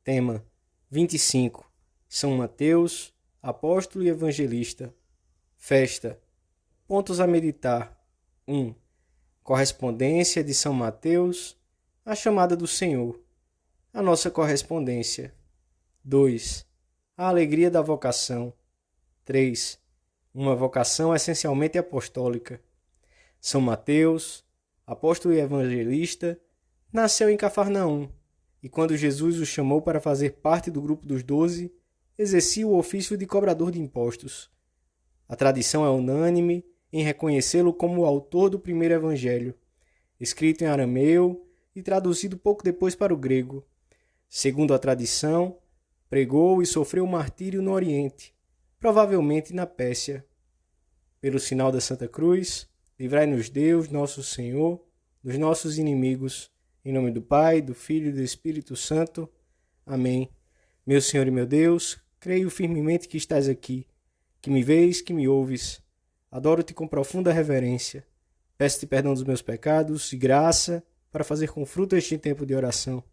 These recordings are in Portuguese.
Tema 25. São Mateus, apóstolo e evangelista. Festa. Pontos a meditar. 1. Correspondência de São Mateus, a chamada do Senhor. A nossa correspondência. 2. A alegria da vocação. 3. Uma vocação essencialmente apostólica. São Mateus, apóstolo e evangelista, nasceu em Cafarnaum, e quando Jesus o chamou para fazer parte do grupo dos 12, exercia o ofício de cobrador de impostos. A tradição é unânime em reconhecê-lo como o autor do primeiro evangelho, escrito em arameu e traduzido pouco depois para o grego. Segundo a tradição, pregou e sofreu martírio no Oriente, provavelmente na Pérsia. Pelo sinal da Santa Cruz, livrai-nos Deus, nosso Senhor, dos nossos inimigos. Em nome do Pai, do Filho e do Espírito Santo. Amém. Meu Senhor e meu Deus, creio firmemente que estás aqui, que me vês, que me ouves. Adoro-te com profunda reverência. Peço-te perdão dos meus pecados e graça para fazer com fruto este tempo de oração.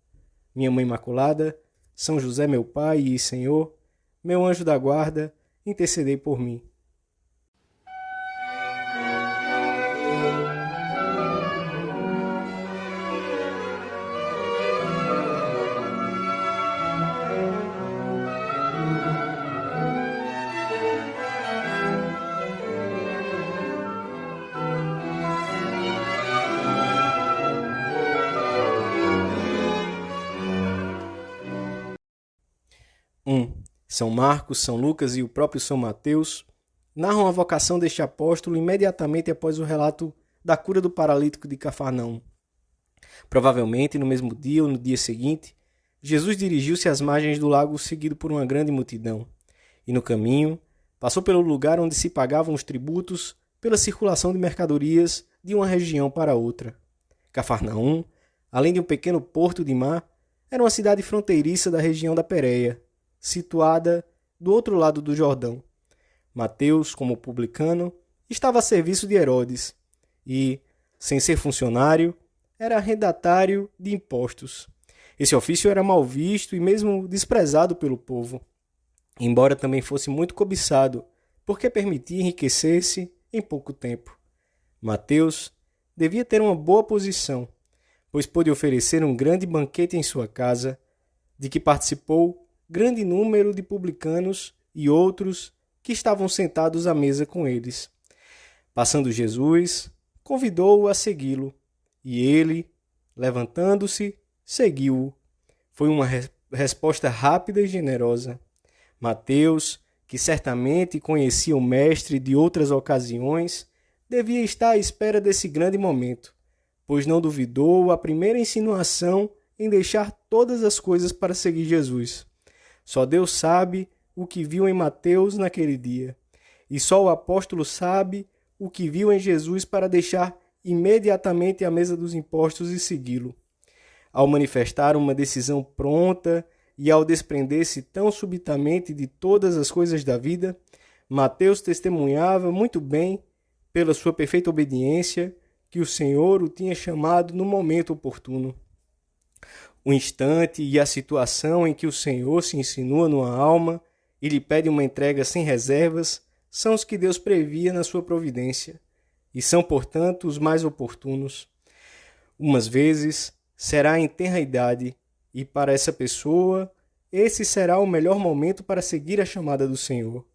Minha Mãe Imaculada, São José, meu Pai e Senhor, meu anjo da guarda, intercedei por mim. São Marcos, São Lucas e o próprio São Mateus narram a vocação deste apóstolo imediatamente após o relato da cura do paralítico de Cafarnaum. Provavelmente, no mesmo dia ou no dia seguinte, Jesus dirigiu-se às margens do lago seguido por uma grande multidão, e no caminho passou pelo lugar onde se pagavam os tributos pela circulação de mercadorias de uma região para outra. Cafarnaum, além de um pequeno porto de mar, era uma cidade fronteiriça da região da Pérea, situada do outro lado do Jordão. Mateus, como publicano, estava a serviço de Herodes e, sem ser funcionário, era arrendatário de impostos. Esse ofício era mal visto e mesmo desprezado pelo povo, embora também fosse muito cobiçado, porque permitia enriquecer-se em pouco tempo. Mateus devia ter uma boa posição, pois pôde oferecer um grande banquete em sua casa, de que participou grande número de publicanos e outros que estavam sentados à mesa com eles. Passando Jesus, convidou-o a segui-lo, e ele, levantando-se, seguiu-o. Foi uma resposta rápida e generosa. Mateus, que certamente conhecia o mestre de outras ocasiões, devia estar à espera desse grande momento, pois não duvidou a primeira insinuação em deixar todas as coisas para seguir Jesus. Só Deus sabe o que viu em Mateus naquele dia, e só o apóstolo sabe o que viu em Jesus para deixar imediatamente a mesa dos impostos e segui-lo. Ao manifestar uma decisão pronta e ao desprender-se tão subitamente de todas as coisas da vida, Mateus testemunhava muito bem, pela sua perfeita obediência, que o Senhor o tinha chamado no momento oportuno. O instante e a situação em que o Senhor se insinua numa alma e lhe pede uma entrega sem reservas são os que Deus previa na sua providência, e são, portanto, os mais oportunos. Umas vezes será em tenra idade, e para essa pessoa esse será o melhor momento para seguir a chamada do Senhor.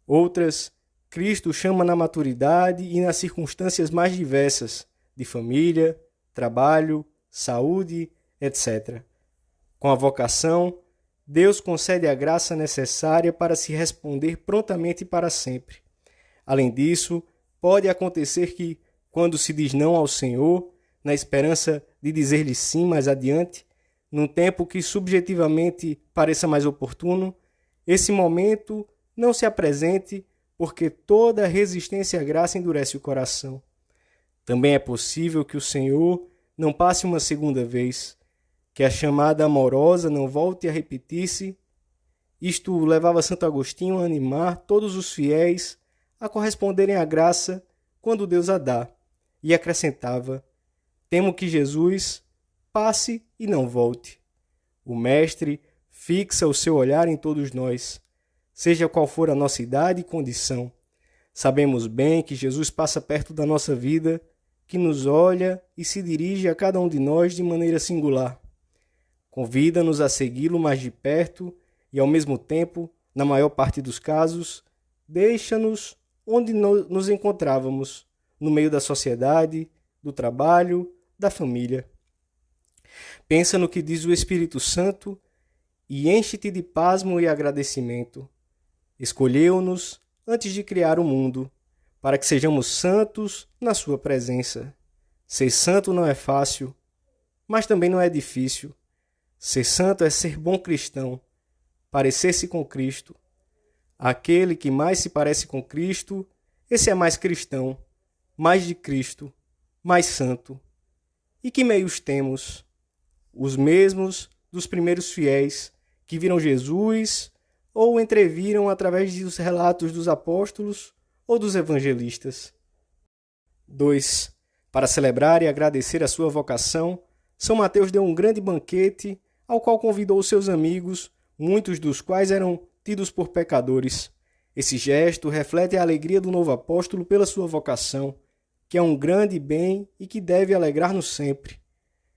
Outras, Cristo chama na maturidade e nas circunstâncias mais diversas, de família, trabalho, saúde, etc. Com a vocação, Deus concede a graça necessária para se responder prontamente e para sempre. Além disso, pode acontecer que, quando se diz não ao Senhor, na esperança de dizer-lhe sim mais adiante, num tempo que subjetivamente pareça mais oportuno, esse momento não se apresente porque toda resistência à graça endurece o coração. Também é possível que o Senhor não passe uma segunda vez, que a chamada amorosa não volte a repetir-se. Isto levava Santo Agostinho a animar todos os fiéis a corresponderem à graça quando Deus a dá, e acrescentava: temo que Jesus passe e não volte. O Mestre fixa o seu olhar em todos nós, seja qual for a nossa idade e condição. Sabemos bem que Jesus passa perto da nossa vida, que nos olha e se dirige a cada um de nós de maneira singular. Convida-nos a segui-lo mais de perto e, ao mesmo tempo, na maior parte dos casos, deixa-nos onde nos encontrávamos, no meio da sociedade, do trabalho, da família. Pensa no que diz o Espírito Santo e enche-te de pasmo e agradecimento. Escolheu-nos antes de criar o mundo, para que sejamos santos na sua presença. Ser santo não é fácil, mas também não é difícil. Ser santo é ser bom cristão, parecer-se com Cristo. Aquele que mais se parece com Cristo, esse é mais cristão, mais de Cristo, mais santo. E que meios temos? Os mesmos dos primeiros fiéis, que viram Jesus ou o entreviram através dos relatos dos apóstolos ou dos evangelistas. 2. Para celebrar e agradecer a sua vocação, São Mateus deu um grande banquete ao qual convidou seus amigos, muitos dos quais eram tidos por pecadores. Esse gesto reflete a alegria do novo apóstolo pela sua vocação, que é um grande bem e que deve alegrar-nos sempre.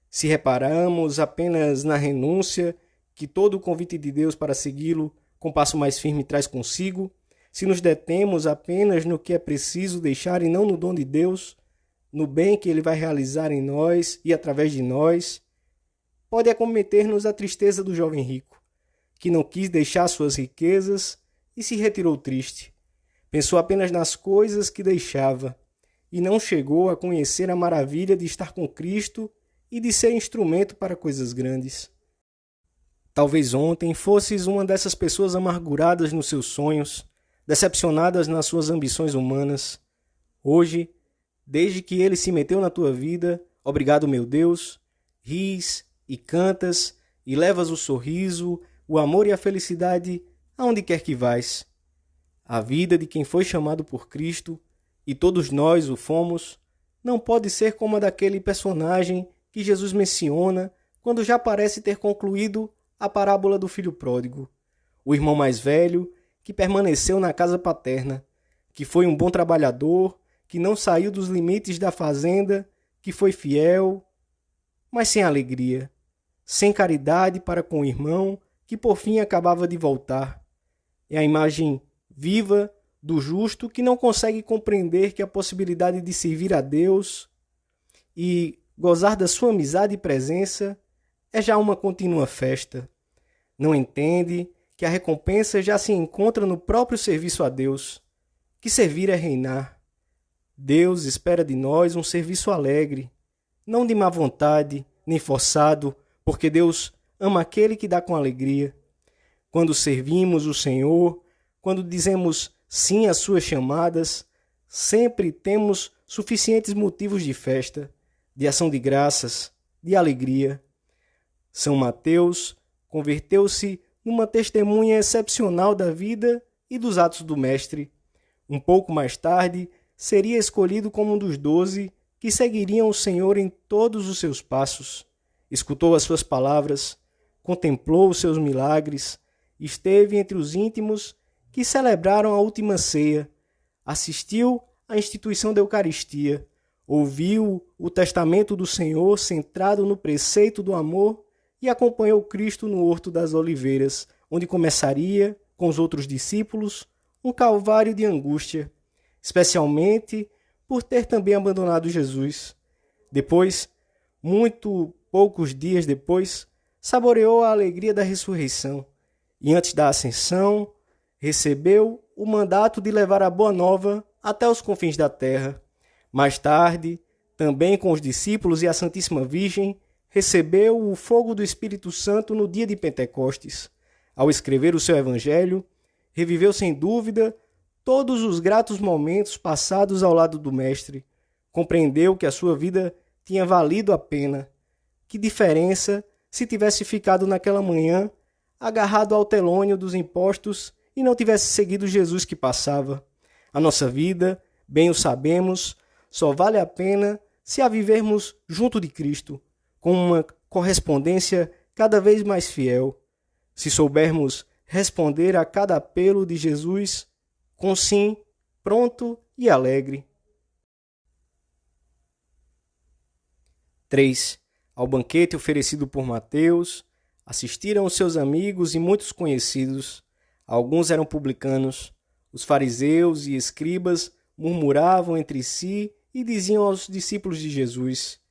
Se reparamos apenas na renúncia que todo o convite de Deus para segui-lo com passo mais firme traz consigo, se nos detemos apenas no que é preciso deixar e não no dom de Deus, no bem que Ele vai realizar em nós e através de nós, pode acometer-nos a tristeza do jovem rico, que não quis deixar suas riquezas e se retirou triste. Pensou apenas nas coisas que deixava e não chegou a conhecer a maravilha de estar com Cristo e de ser instrumento para coisas grandes. Talvez ontem fosses uma dessas pessoas amarguradas nos seus sonhos, decepcionadas nas suas ambições humanas. Hoje, desde que Ele se meteu na tua vida, obrigado, meu Deus, ris e cantas e levas o sorriso, o amor e a felicidade aonde quer que vais. A vida de quem foi chamado por Cristo, e todos nós o fomos, não pode ser como a daquele personagem que Jesus menciona quando já parece ter concluído a parábola do filho pródigo. O irmão mais velho que permaneceu na casa paterna, que foi um bom trabalhador, que não saiu dos limites da fazenda, que foi fiel, mas sem alegria, sem caridade para com o irmão, que por fim acabava de voltar. É a imagem viva do justo que não consegue compreender que a possibilidade de servir a Deus e gozar da sua amizade e presença é já uma contínua festa. Não entende que a recompensa já se encontra no próprio serviço a Deus, que servir é reinar. Deus espera de nós um serviço alegre, não de má vontade, nem forçado, porque Deus ama aquele que dá com alegria. Quando servimos o Senhor, quando dizemos sim às suas chamadas, sempre temos suficientes motivos de festa, de ação de graças, de alegria. São Mateus converteu-se numa testemunha excepcional da vida e dos atos do Mestre. Um pouco mais tarde, seria escolhido como um dos 12 que seguiriam o Senhor em todos os seus passos. Escutou as suas palavras, contemplou os seus milagres, esteve entre os íntimos que celebraram a última ceia, assistiu à instituição da Eucaristia, ouviu o testamento do Senhor centrado no preceito do amor e acompanhou Cristo no Horto das Oliveiras, onde começaria, com os outros discípulos, um calvário de angústia, especialmente por ter também abandonado Jesus. Depois, muito poucos dias depois, saboreou a alegria da ressurreição e, antes da ascensão, recebeu o mandato de levar a boa nova até os confins da terra. Mais tarde, também com os discípulos e a Santíssima Virgem, recebeu o fogo do Espírito Santo no dia de Pentecostes. Ao escrever o seu Evangelho, reviveu sem dúvida todos os gratos momentos passados ao lado do Mestre. Compreendeu que a sua vida tinha valido a pena. Que diferença se tivesse ficado naquela manhã agarrado ao telônio dos impostos e não tivesse seguido Jesus que passava. A nossa vida, bem o sabemos, só vale a pena se a vivermos junto de Cristo, com uma correspondência cada vez mais fiel. se soubermos responder a cada apelo de Jesus com sim, pronto e alegre. 3. Ao banquete oferecido por Mateus, assistiram os seus amigos e muitos conhecidos. Alguns eram publicanos. Os fariseus e escribas murmuravam entre si e diziam aos discípulos de Jesus: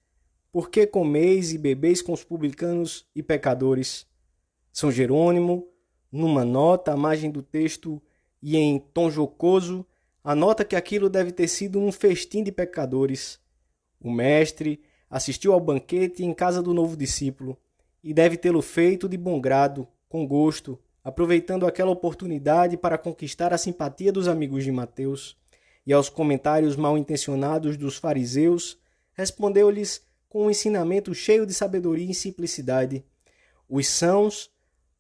Por que comeis e bebeis com os publicanos e pecadores? São Jerônimo, numa nota à margem do texto e em tom jocoso, anota que aquilo deve ter sido um festim de pecadores. O mestre assistiu ao banquete em casa do novo discípulo e deve tê-lo feito de bom grado, com gosto, aproveitando aquela oportunidade para conquistar a simpatia dos amigos de Mateus. E aos comentários mal-intencionados dos fariseus, respondeu-lhes com um ensinamento cheio de sabedoria e simplicidade. Os sãos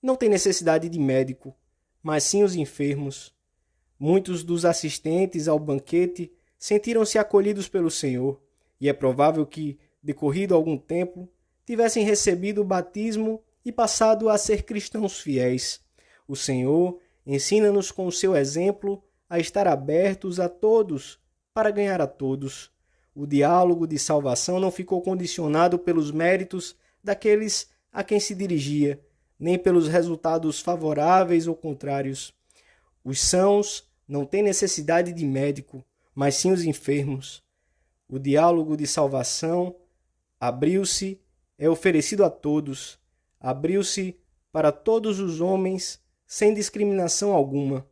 não têm necessidade de médico, mas sim os enfermos. Muitos dos assistentes ao banquete sentiram-se acolhidos pelo Senhor, e é provável que, decorrido algum tempo, tivessem recebido o batismo e passado a ser cristãos fiéis. O Senhor ensina-nos com o seu exemplo a estar abertos a todos para ganhar a todos. O diálogo de salvação não ficou condicionado pelos méritos daqueles a quem se dirigia, nem pelos resultados favoráveis ou contrários. Os sãos não têm necessidade de médico, mas sim os enfermos. O diálogo de salvação abriu-se, é oferecido a todos, abriu-se para todos os homens, sem discriminação alguma.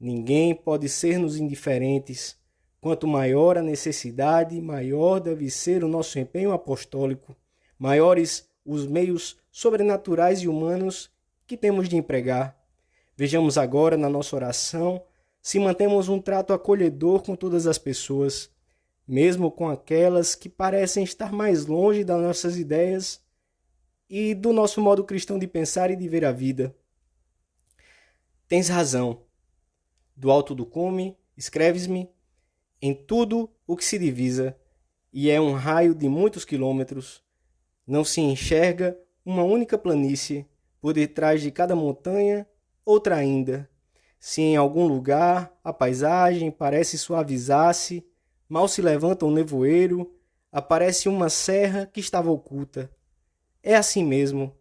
Ninguém pode ser-nos indiferentes. Quanto maior a necessidade, maior deve ser o nosso empenho apostólico, maiores os meios sobrenaturais e humanos que temos de empregar. Vejamos agora na nossa oração se mantemos um trato acolhedor com todas as pessoas, mesmo com aquelas que parecem estar mais longe das nossas ideias e do nosso modo cristão de pensar e de ver a vida. Tens razão. Do alto do cume, escreves-me em tudo o que se divisa, e é um raio de muitos quilômetros. Não se enxerga uma única planície, por detrás de cada montanha, outra ainda. Se em algum lugar a paisagem parece suavizar-se, mal se levanta um nevoeiro, aparece uma serra que estava oculta. É assim mesmo.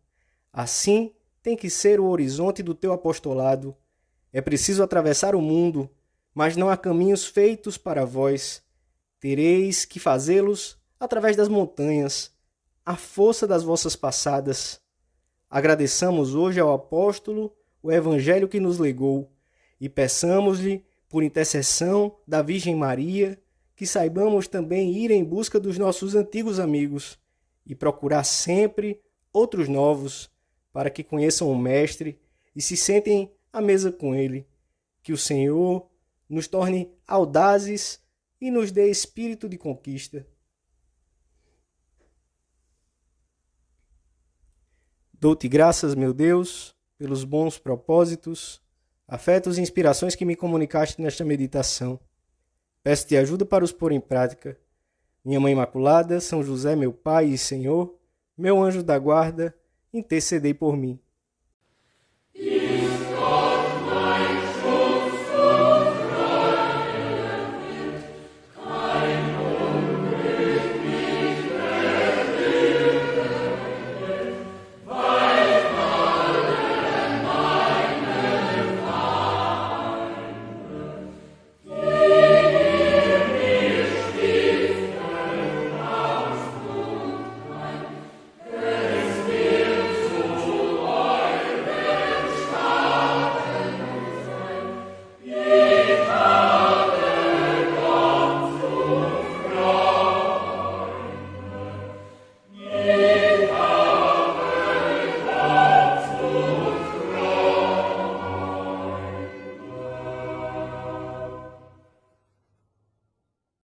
Assim tem que ser o horizonte do teu apostolado. É preciso atravessar o mundo, mas não há caminhos feitos para vós. Tereis que fazê-los através das montanhas, a força das vossas passadas. Agradeçamos hoje ao apóstolo o evangelho que nos legou e peçamos-lhe, por intercessão da Virgem Maria, que saibamos também ir em busca dos nossos antigos amigos e procurar sempre outros novos, para que conheçam o Mestre e se sentem à mesa com ele. Que o Senhor nos torne audazes e nos dê espírito de conquista. Dou-te graças, meu Deus, pelos bons propósitos, afetos e inspirações que me comunicaste nesta meditação. Peço-te ajuda para os pôr em prática. Minha Mãe Imaculada, São José, meu Pai e Senhor, meu anjo da guarda, intercedei por mim.